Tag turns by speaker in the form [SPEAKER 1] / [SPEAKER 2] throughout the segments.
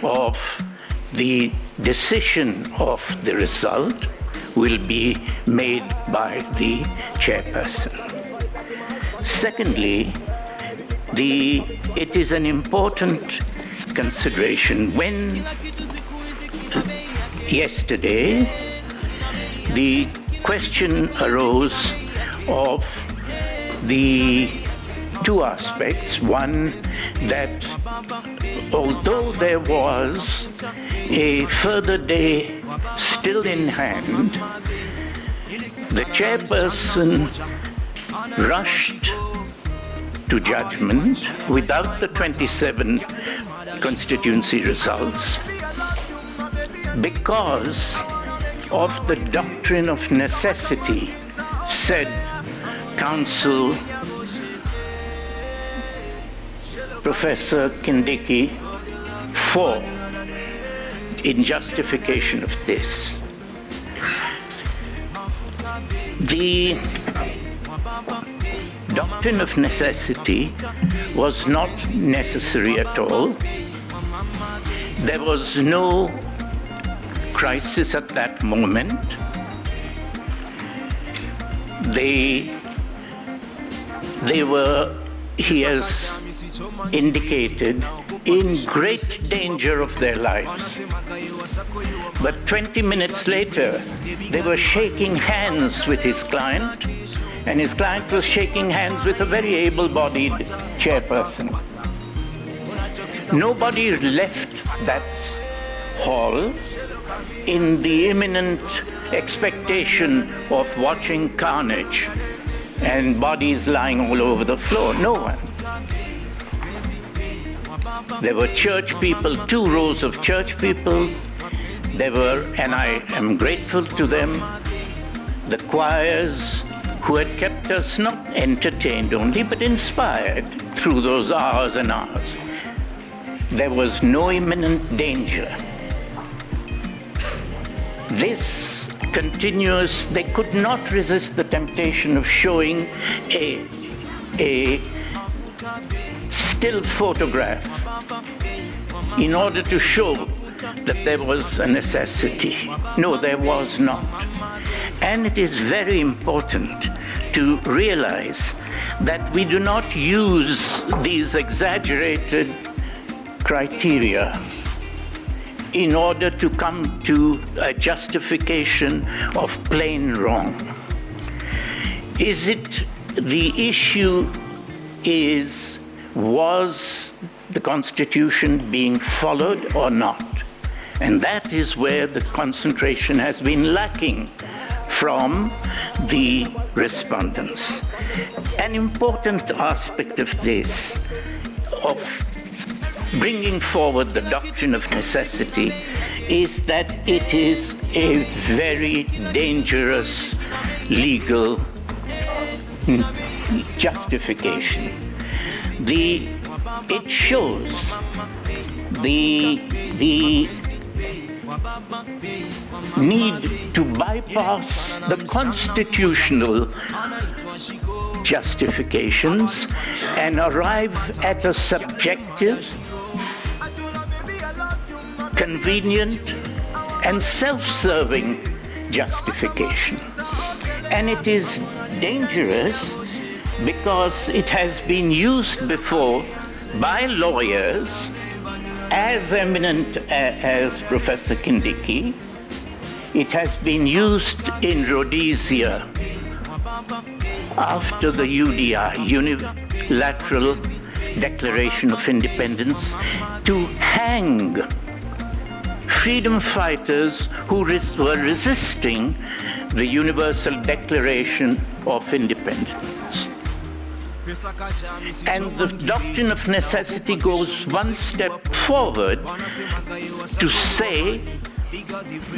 [SPEAKER 1] of the decision of the result will be made by the chairperson. Secondly, it is an important consideration. When yesterday the question arose of the two aspects. One, that although there was a further day still in hand, the chairperson rushed to judgment without the 27 constituency results because of the doctrine of necessity, said Counsel Professor Kindiki in justification of this. The doctrine of necessity was not necessary at all. There was no crisis at that moment. They were, he has indicated, in great danger of their lives. But 20 minutes later, they were shaking hands with his client, and his client was shaking hands with a very able-bodied chairperson. Nobody left that hall in the imminent expectation of watching carnage and bodies lying all over the floor. No one. There were church people, 2 rows of church people. There were, and I am grateful to them, the choirs who had kept us not entertained only, but inspired through those hours and hours. There was no imminent danger. This continuous, they could not resist the temptation of showing a still photograph in order to show that there was a necessity. No, there was not. And it is very important to realize that we do not use these exaggerated criteria in order to come to a justification of plain wrong. The issue was the Constitution being followed or not? And that is where the concentration has been lacking from the respondents. An important aspect of this, of bringing forward the doctrine of necessity, is that it is a very dangerous legal justification. It shows the need to bypass the constitutional justifications and arrive at a subjective, convenient, and self-serving justification. And it is dangerous because it has been used before by lawyers as eminent as Professor Kindiki. It has been used in Rhodesia after the UDI, Unilateral Declaration of Independence, to hang freedom fighters who were resisting the Universal Declaration of Independence. And the doctrine of necessity goes one step forward to say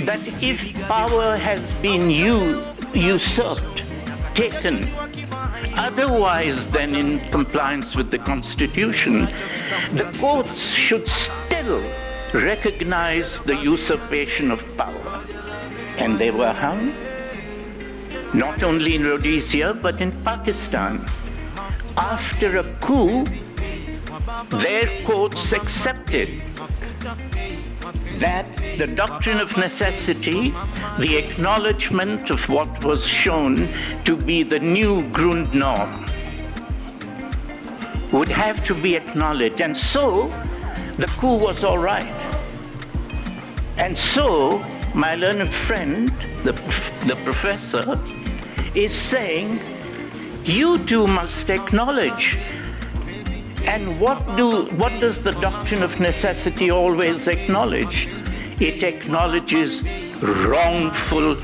[SPEAKER 1] that if power has been usurped, taken, otherwise than in compliance with the Constitution, the courts should still recognize the usurpation of power. And they were hung, not only in Rhodesia, but in Pakistan. After a coup, their courts accepted that the doctrine of necessity, the acknowledgement of what was shown to be the new Grundnorm, would have to be acknowledged. And so the coup was all right. And so my learned friend, the professor, is saying, you too must acknowledge. And what does the doctrine of necessity always acknowledge? It acknowledges wrongful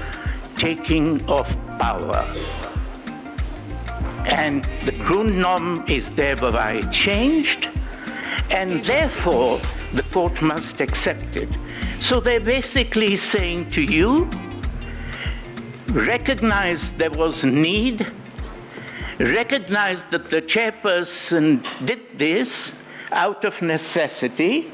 [SPEAKER 1] taking of power. And the Grundnorm is thereby changed, and therefore the court must accept it. So they're basically saying to you, recognize there was need, recognize that the chairperson did this out of necessity,